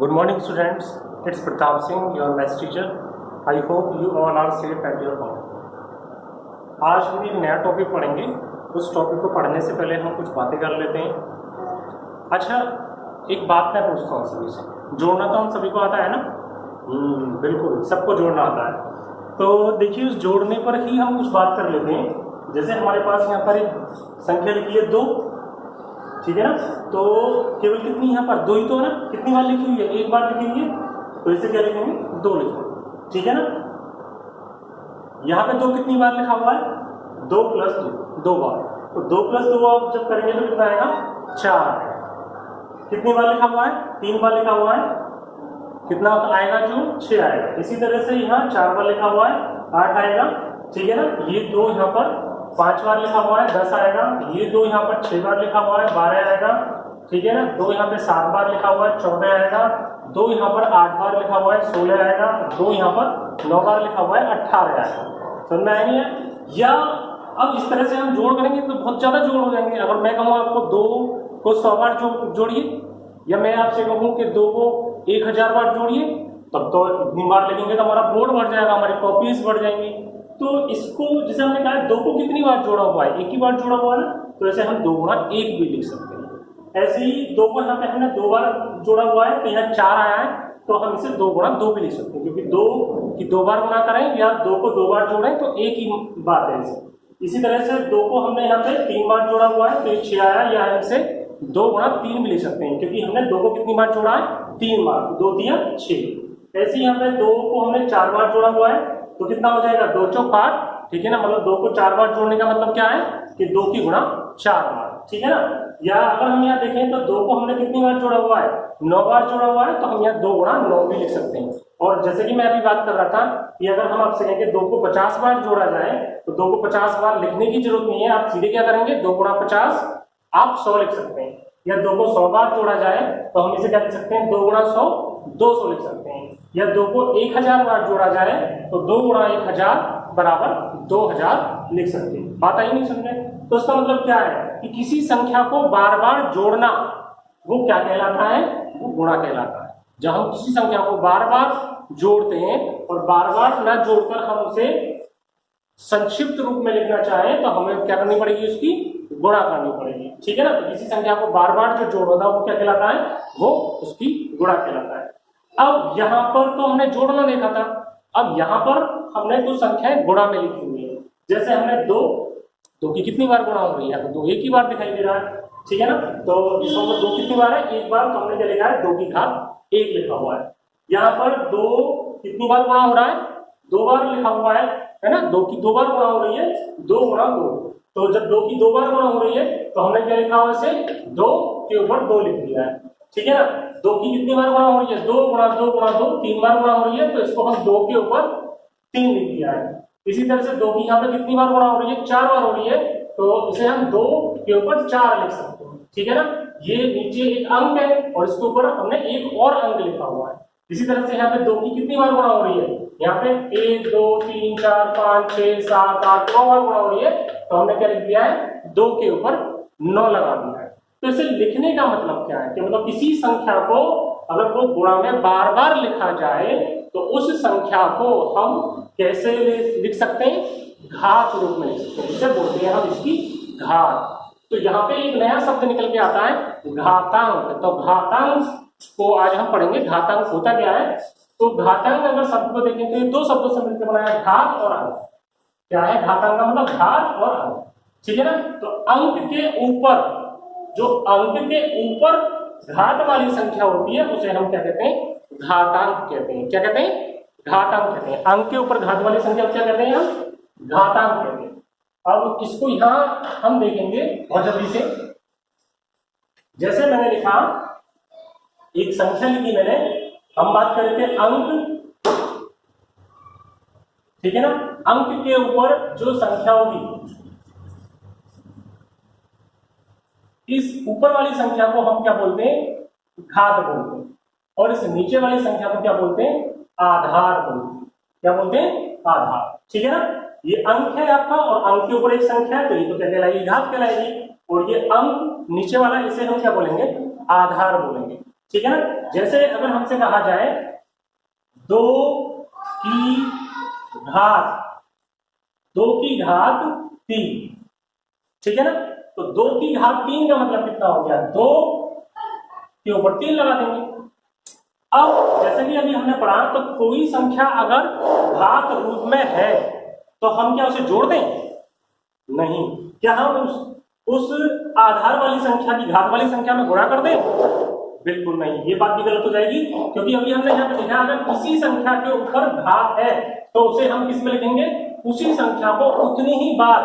Good morning, students. It's Pratap Singh, your maths teacher. I hope you all are safe at your home. आज हम एक नया topic पढ़ेंगे। उस topic को पढ़ने से पहले हम कुछ बातें कर लेते हैं। अच्छा, एक बात मैं पूछता हूँ सभी से, जोड़ना तो हम सभी को आता है ना? बिल्कुल, सबको जोड़ना आता है। तो देखिए, उस जोड़ने पर ही हम कुछ बात कर लेते हैं। जैसे हमारे पास यहाँ पर एक संख्या लिखी है 2, ठीक है ना? तो केवल कितनी यहाँ पर 2 ही तो है ना? कितनी बार लिखी हुई है? एक बार लिखी हुई है, तो इसे क्या लिखेंगे? 2 लिखेंगे, ठीक है ना? यहाँ पे 2 कितनी बार लिखा हुआ है? 2 + 2, 2 बार। तो 2 + 2 आप जब करेंगे तो कितना आएगा? 4। कितनी बार लिखा हुआ है? 3 बार लिखा हुआ है। कितना आएगा? जो 6 आएगा। इसी तरह से यहाँ 4 बार लिखा हुआ है, 8 आएगा, ठीक है ना? ये 2 यहाँ पर 5 बार लिखा हुआ है, 10 आएगा। ये 2 यहाँ पर 6 बार लिखा हुआ है, 12 आएगा, ठीक है ना? 2 यहाँ पे 7 बार लिखा हुआ है, 14 आएगा। 2 यहाँ पर 8 बार लिखा हुआ है, 16 आएगा। 2 यहाँ पर 9 बार लिखा हुआ है, 18 आएगा। समझ में आएंगे? या अब इस तरह से हम जोड़ करेंगे तो बहुत ज्यादा जोड़ हो जाएंगे। अगर मैं कहूँ आपको 2 को 100 बार जोड़िए, या मैं आपसे कहूँ कि 2 को 1000 बार जोड़िए, तब तो इतनी बार लिखेंगे तो हमारा बोर्ड बढ़ जाएगा, हमारी कॉपीज बढ़ जाएंगी। तो इसको जैसे हमने कहा 2 को कितनी बार जोड़ा हुआ है? एक ही बार जोड़ा हुआ है ना, तो ऐसे हम 2 गुणा 1 भी लिख सकते हैं। ऐसे ही 2 को यहाँ पे हमने 2 बार जोड़ा हुआ है, तो यहाँ 4 आया है, तो हम इसे 2 गुणा 2 भी लिख सकते हैं, क्योंकि 2 की 2 बार गुणा करें या 2 को 2 बार जोड़ें तो एक ही बात है इसे। इसी तरह से 2 को हमने यहाँ पे 3 बार जोड़ा हुआ है, तो ये 6 आया, या हम इसे 2 गुणा 3 भी लिख सकते हैं, क्योंकि हमने 2 को कितनी बार जोड़ा है? 3 बार। 2 3 6। ऐसे ही यहाँ पे 2 को हमने 4 बार जोड़ा हुआ है, तो कितना हो जाएगा? 2 चौक 8, ठीक है ना? मतलब 2 को 4 बार जोड़ने का मतलब क्या है कि 2 की गुणा 4 बार, ठीक है ना? या अगर हम यहाँ देखें तो 2 को हमने कितनी बार जोड़ा हुआ है? 9 बार जोड़ा हुआ है, तो हम यहाँ 2 गुणा 9 भी लिख सकते हैं। और जैसे कि मैं अभी बात कर रहा था कि अगर हम आपसे कहें कि 2 को 50 बार जोड़ा जाए, तो 2 को 50 बार लिखने की जरूरत नहीं है। आप सीधे क्या करेंगे? 2 गुणा 50 आप 100 लिख सकते हैं। या 2 को 100 बार जोड़ा जाए तो हम इसे क्या लिख सकते हैं? 2 गुणा 100 200 लिख सकते हैं। या 2 को 1000 बार जोड़ा जाए तो 2 गुणा 1000 बराबर 2000 लिख सकते हैं। बात आई नहीं समझे? तो इसका मतलब क्या है कि किसी संख्या को बार बार जोड़ना वो क्या कहलाता है? वो गुणा कहलाता है। जब हम किसी संख्या को बार बार जोड़ते हैं और बार बार न जोड़कर हम उसे संक्षिप्त रूप में लिखना चाहें तो हमें क्या करनी पड़ेगी? उसकी गुणा करनी पड़ेगी, ठीक है ना? तो किसी संख्या को बार बार जो जोड़ होता है वो क्या कहलाता है? वो उसकी गुणा कहलाता है। अब यहाँ पर तो हमने जोड़ना देखा था, अब यहाँ पर हमने कुछ संख्याएं गुणा में लिखी हुई है। जैसे हमने 2 की कितनी बार गुणा हो रही है? तो 2 एक ही बार दिखाई दे रहा है, ठीक है ना? तो इसमें 2 कितनी बार है? एक बार। तो हमने क्या लिखा है? 2 की घात 1 लिखा हुआ है। यहाँ पर 2 कितनी बार गुणा हो रहा है? 2 बार लिखा हुआ है ना? 2 की 2 बार गुणा हो रही है, 2 गुणा 2। तो जब 2 की 2 बार गुणा हो रही है तो हमने क्या लिखा हुआ? इसे 2 के ऊपर 2 लिख दिया है, ठीक है ना? 2 की कितनी बार गुणा हो रही है? 2 गुणा 2 गुणा 2, 3 बार गुणा हो रही है, तो इसको हम 2 के ऊपर 3 लिख दिया है। इसी तरह से 2 की यहाँ पे कितनी बार गुणा हो रही है? 4 बार हो रही है, तो इसे हम 2 के ऊपर 4 लिख सकते हैं, ठीक है ना? ये नीचे एक अंक है और इसके ऊपर हमने एक और अंक लिखा हुआ है। इसी तरह से यहाँ पे 2 की कितनी बार गुणा हो रही है? यहाँ पे 1 2 3 4 5 6 7 8 9 बार गुणा हो रही है, तो हमने क्या लिख दिया है? 2 के ऊपर 9 लगा दिया है। तो इसे लिखने का मतलब क्या है कि मतलब किसी संख्या को अगर वो गुणा में बार बार लिखा जाए तो उस संख्या को हम कैसे लिख सकते हैं? घात रूप में लिख सकते हैं। इसे बोलते हैं हम इसकी घात। तो यहाँ पे एक नया शब्द निकल के आता है, घातांक। तो घातांक को आज हम पढ़ेंगे। घातांक होता क्या है? तो घातांक अगर शब्द को देखें तो ये 2 शब्दों से मिलकर बना है, घात और अंक। क्या है घातांक का मतलब? घात और अंक, ठीक है ना? तो अंक के ऊपर, जो अंक के ऊपर घात वाली संख्या होती है उसे हम क्या कहते हैं? घातांक कहते हैं। क्या कहते हैं? घातांक कहते हैं। अंक के ऊपर घात वाली संख्या क्या कहते हैं? हम घातांक कहते हैं। अब इसको यहां हम देखेंगे बहुत जल्दी से। जैसे मैंने लिखा, एक संख्या लिखी मैंने, हम बात कर रहे थे अंक, ठीक है ना? अंक के ऊपर जो संख्या होगी, इस ऊपर वाली संख्या को हम क्या बोलते हैं? घात बोलते हैं। और इस नीचे वाली संख्या को क्या बोलते हैं? आधार बोलते हैं। क्या बोलते हैं? आधार, ठीक है ना? ये अंक है आपका और अंक के ऊपर एक संख्या है, तो ये तो क्या कहलाएगी? घात कहलाएगी। और ये अंक नीचे वाला, इसे हम क्या बोलेंगे? आधार बोलेंगे, ठीक है ना। जैसे अगर हमसे कहा जाए 2 की घात 3, ठीक है ना। तो 2 की घात 3 का मतलब कितना हो गया, 2 के ऊपर 3 लगा देंगे। अब जैसे कि अभी हमने पढ़ा, तो कोई संख्या अगर घात रूप में है तो हम क्या उसे जोड़ दें? नहीं। क्या हम उस आधार वाली संख्या की घात वाली संख्या में गुणा कर दें? बिल्कुल नहीं, ये बात भी गलत हो जाएगी, क्योंकि अभी हमने यहाँ पे लिखा अगर किसी संख्या के ऊपर घात है तो उसे हम किस में लिखेंगे? उसी संख्या को उतनी ही बार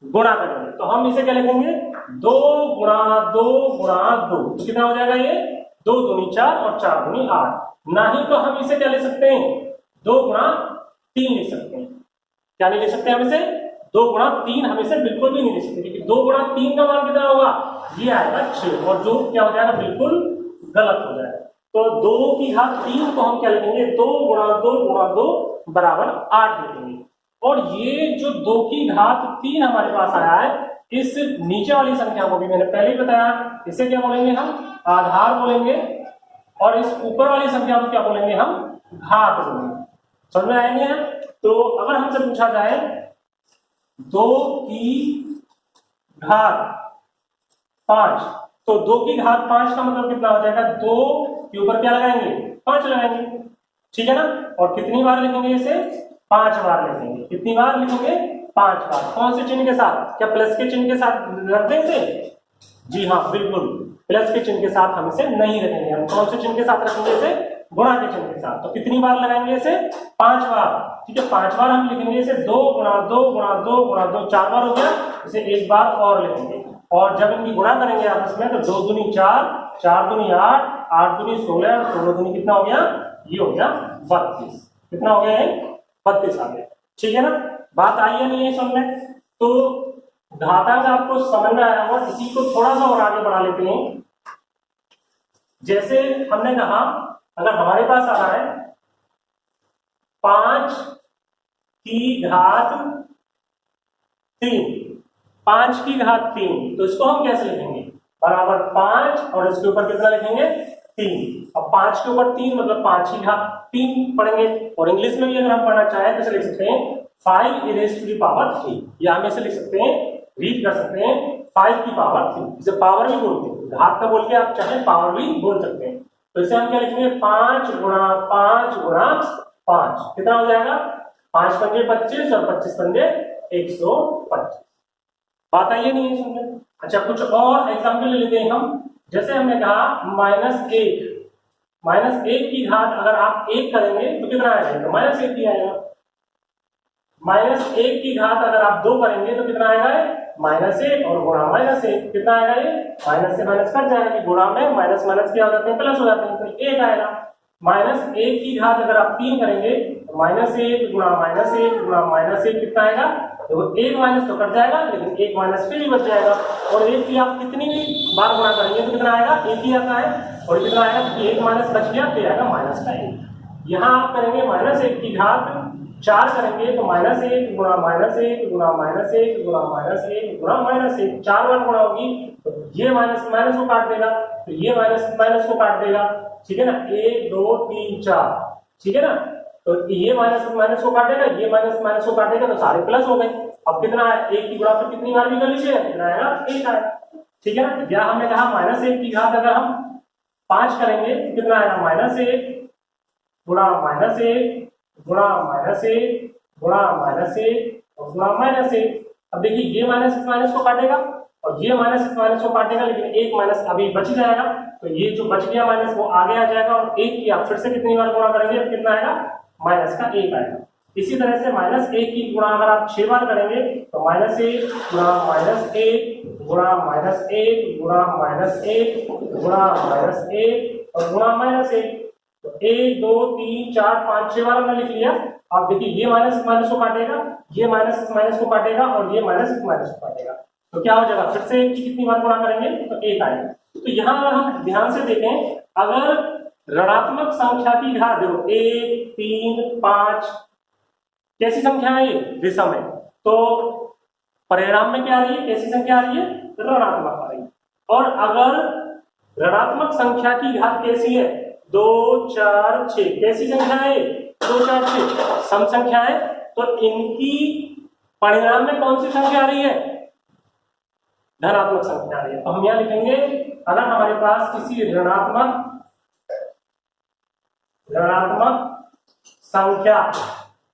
गुणा करेंगे। तो हम इसे क्या लिखेंगे? 2 गुणा 2 गुणा 2। तो कितना हो जाएगा ये? 2 दूनी 4 और 4 दूनी 8। ना ही तो हम इसे क्या ले सकते हैं? 2 गुणा 3 लिख सकते हैं। क्या नहीं ले सकते हम इसे? 2 गुणा 3 हम इसे बिल्कुल भी नहीं ले सकते, क्योंकि 2 गुणा 3 का मान कितना होगा? ये आएगा 6, और जो क्या हो जाएगा? बिल्कुल गलत हो जाएगा। तो 2 की घात 3 को हम क्या लिखेंगे? 2 गुणा 2 गुणा 2 बराबर 8 लिखेंगे। और ये जो 2 की घात 3 हमारे पास आया है, इस नीचे वाली संख्या को भी मैंने पहले ही बताया, इसे क्या बोलेंगे हम? आधार बोलेंगे। और इस ऊपर वाली संख्या को क्या बोलेंगे हम? घात बोलेंगे। समझ में आया नहीं है? तो अगर हमसे पूछा जाए 2 की घात 5, तो 2 की घात 5 का मतलब कितना हो जाएगा? 2 के ऊपर क्या लगाएंगे? 5 लगाएंगे, ठीक है ना। और कितनी बार लिखेंगे इसे? 5 बार लिखेंगे। कितनी बार लिखेंगे? 5 बार। कौन से चिन्ह के साथ? क्या प्लस के चिन्ह के साथ रख दें इसे? जी हाँ, बिल्कुल प्लस के चिन्ह के साथ हम इसे नहीं रखेंगे। हम कौन से चिन्ह के साथ रखेंगे इसे? गुणा के चिन्ह के साथ। तो कितनी बार लगाएंगे इसे? 5 बार, ठीक है। 5 बार हम लिखेंगे इसे। 2 गुणा 2 गुणा 2 गुणा 2, 4 बार हो गया। इसे एक बार और लिखेंगे, और जब इनकी गुणा करेंगे आपस में, तो 2 दूनी 4, 4 दूनी 8, 8 दूनी 16, और 16 दूनी कितना हो गया? ये हो गया 32। कितना हो गया? 32 आ गया, ठीक है ना। बात आई है नहीं है समझ में? तो घातांक आपको समझ में आया होगा। इसी को थोड़ा सा और आगे बढ़ा लेते हैं। जैसे हमने कहा अगर हमारे पास आ रहा है 5 की घात 3, 5 की घात 3, तो इसको हम कैसे लिखेंगे? बराबर 5 और इसके ऊपर कितना लिखेंगे? 3। अब 5 के ऊपर 3 मतलब 5 की घात 3 पढ़ेंगे। और इंग्लिश में भी अगर हम पढ़ना चाहें तो इसे लिख सकते हैं 5 raised to the power 3, या हम इसे लिख सकते हैं, रीड कर सकते हैं 5 की पावर 3। इसे पावर भी बोलते हैं, घात का बोल के आप चाहे पावर भी बोल सकते हैं। तो इसे हम क्या लिखेंगे? 5 गुणा 5 गुणा 5। कितना हो जाएगा? 5 पंजे 25 और 25 पंजे 125। बात आई है नहीं है समझ? अच्छा, कुछ और एग्जाम्पल ले लेते हैं हम। जैसे हमने कहा -1, -1 की घात अगर आप 1 करेंगे तो कितना आएगा? तो -1 ही आएगा। -1 की घात अगर आप 2 करेंगे तो कितना आएगा? -1 और गुणा -1 कितना आएगा? ये माइनस से माइनस कट जाएगा, कि गुणा में माइनस माइनस क्या हो जाते हैं? प्लस हो जाते हैं, तो 1 आएगा। -1 की घात अगर आप 3 करेंगे तो -1 गुणा -1 गुणा -1 कितना आएगा? तो 1 माइनस तो कट जाएगा, लेकिन 1 माइनस फिर भी बच जाएगा। और 1 की आप कितनी भी बार गुणा करेंगे तो कितना आएगा? 1 ही आता है। और कितना आएगा? 1 माइनस बच गया तो आएगा -1। यहाँ आप करेंगे -1 की घात 4 करेंगे तो -1 गुणा -1 गुणा -1 गुणा -1 गुणा -1, 4 बार गुणा होगी तो ये माइनस माइनस को काट देगा, तो ये माइनस माइनस को काट देगा, ठीक है ना। 1 2 3 4, ठीक है ना। तो ये माइनस माइनस को काटेगा, ये माइनस माइनस को काटेगा, तो सारे प्लस हो गए। अब कितना है? 1 की गुणा पर कितनी बार भी कर लीजिए, कितना आएगा? 1 आएगा, ठीक है ना। या हमने कहा -1 की घात अगर हम 5 करेंगे तो कितना आएगा? -1 गुणा -1 गुणा -1 गुणा -1 और गुणा -1। अब देखिए ये माइनस इस माइनस को काटेगा और ये माइनस इस माइनस को काटेगा, लेकिन एक माइनस अभी बच जाएगा, तो ये जो बच गया माइनस वो आगे आ जाएगा। और 1 की आप फिर से कितनी बार गुणा करेंगे तो कितना आएगा? -1 आएगा। इसी तरह से -1 की गुणा अगर आप 6 बार करेंगे तो -1 गुणा -1 गुणा -1 गुणा -1 गुणा -1 और गुणा -1। तो 1 2 3 4 5 6 बार हमने लिख लिया। आप देखिए ये माइनस इस माइनस को काटेगा, ये माइनस इस माइनस को काटेगा और ये माइनस इस माइनस को काटेगा, तो क्या हो जाएगा? फिर से कितनी बार गुणा करेंगे तो 1 आएगा। तो यहाँ अगर हम ध्यान से देखें, अगर ऋणात्मक संख्या की घात देखो 1 3 5 कैसी संख्या है? ये विषम है, तो परिणाम में क्या आ रही है? कैसी संख्या आ रही है? ऋणात्मक आ रही है। और अगर ऋणात्मक संख्या की घात कैसी है? 2 4 6। कैसी संख्या है? 2 4 6 सम संख्या है। तो इनकी परिणाम में कौन सी संख्या आ रही है? धनात्मक संख्या आ रही है। तो हम यहां लिखेंगे, अगर हमारे पास किसी ऋणात्मक संख्या,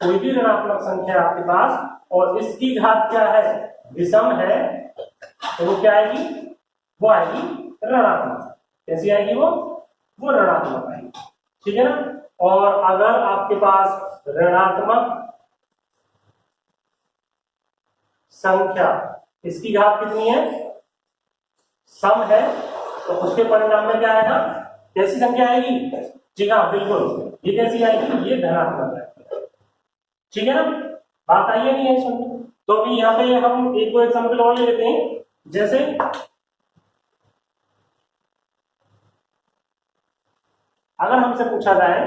कोई भी ऋणात्मक संख्या आपके पास, और इसकी घात क्या है? विषम है, तो वो क्या आएगी? वो आएगी ऋणात्मक। कैसी आएगी वो? वो ऋणात्मक आएगी। ठीक है ना। और अगर आपके पास ऋणात्मक संख्या, इसकी घात कितनी है? सम है, तो उसके परिणाम में क्या आएगा? कैसी संख्या आएगी? जी हाँ, बिल्कुल। ये कैसी आएगी? ये धनात्मक आएगी। ठीक है ना। बात आई है नहीं है? सुनिए, तो अभी यहाँ पे हम एक दो एग्जाम्पल और ले लेते हैं। जैसे अगर हमसे पूछा जाए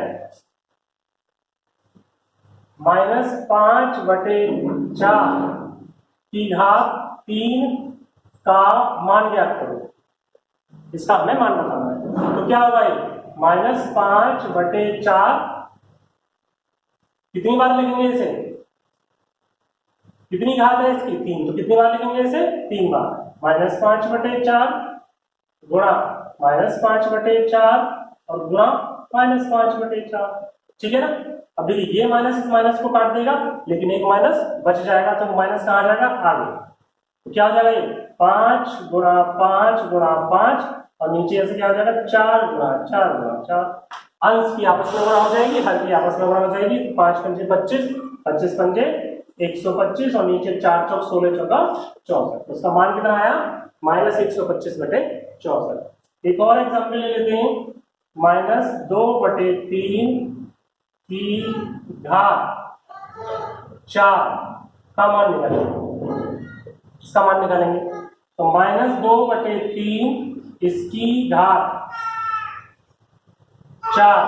-5/4 की घात 3 का मान ज्ञात करो, इसका हमें मान बताना है। तो क्या होगा? -5/4 कितनी बार लिखेंगे इसे? कितनी घात है इसकी? 3। तो कितनी बार लिखेंगे इसे? 3 बार। -5/4 गुणा -5/4 और गुणा -5/4। ठीक है ना। अब देखिए, ये माइनस इस माइनस को काट देगा, लेकिन एक माइनस बच जाएगा, तो वो माइनस कहाँ जाएगा? आगे। तो क्या हो जाएगा? ये 5 गुणा 5 गुणा 5, और नीचे ऐसे क्या हो जाएगा? 4 गुणा 4 गुणा 4। अंश की आपस में गुणा हो जाएगी, हर की आपस में गुणा हो जाएगी। 5 पंजे 25, 25 पंजे 125, और नीचे 4 चौक 16 चौका 64। उसका मान कितना आया? -125/64। एक और एग्जाम्पल ले लेते हैं। -2/3 की घात 4 का मान निकालेंगे। इसका मान निकालेंगे, तो -2/3 इसकी घात 4,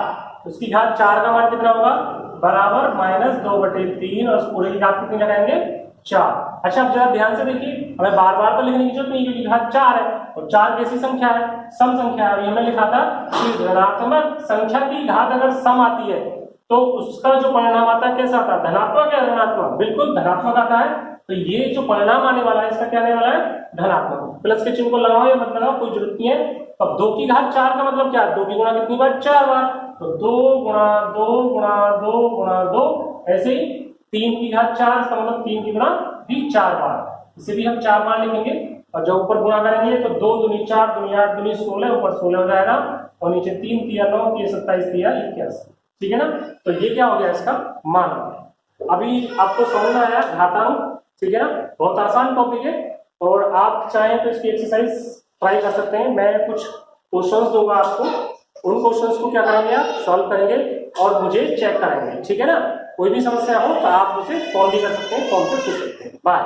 उसकी घात 4 का मान कितना होगा? बराबर -2/3, और उस पूरे की घात कितनी लगाएंगे? 4। अच्छा, अब जरा ध्यान से देखिए, हमें बार बार तो लिखने की जरूरत नहीं, क्योंकि घात 4 है, और 4 कैसी संख्या है? सम संख्या है। हमने लिखा था कि ऋणात्मक संख्या की घात अगर सम आती है, तो उसका जो परिणाम आता है कैसा आता है? धनात्मक या ऋणात्मक? बिल्कुल धनात्मक आता है। तो ये जो परिणाम आने वाला है, इसका क्या आने वाला है? धनात्मक। प्लस के चिन्ह को लगाओ या मत लगाओ, कोई जरूरत नहीं है। अब 2 की घात 4 का मतलब क्या है? 2 की गुणा कितनी बार? 4 बार। तो 2 गुणा 2 गुणा 2 गुणा 2, ऐसे ही 3 की घात 4 का मतलब 3 की गुणा भी 4 बार। इसे भी हम 4 बार लिखेंगे, और जब ऊपर गुणा करेंगे तो 2 दूनी 4 दूनी 8 दूनी 16, ऊपर 16 हो जाएगा, और नीचे 3 तिया 9 तिया 27 तिया 81। ठीक है ना। तो ये क्या हो गया? इसका मान हो गया। अभी आपको समझ में आया घातांक? ठीक है ना। बहुत आसान टॉपिक है, और आप चाहें तो इसकी एक्सरसाइज ट्राई कर सकते हैं। मैं कुछ क्वेश्चंस दूंगा आपको, उन क्वेश्चंस को क्या करेंगे? आप सॉल्व करेंगे और मुझे चेक करेंगे। ठीक है ना। कोई भी समस्या हो तो आप मुझे कॉल भी कर सकते हैं, कॉल पे पूछ सकते हैं। बाय।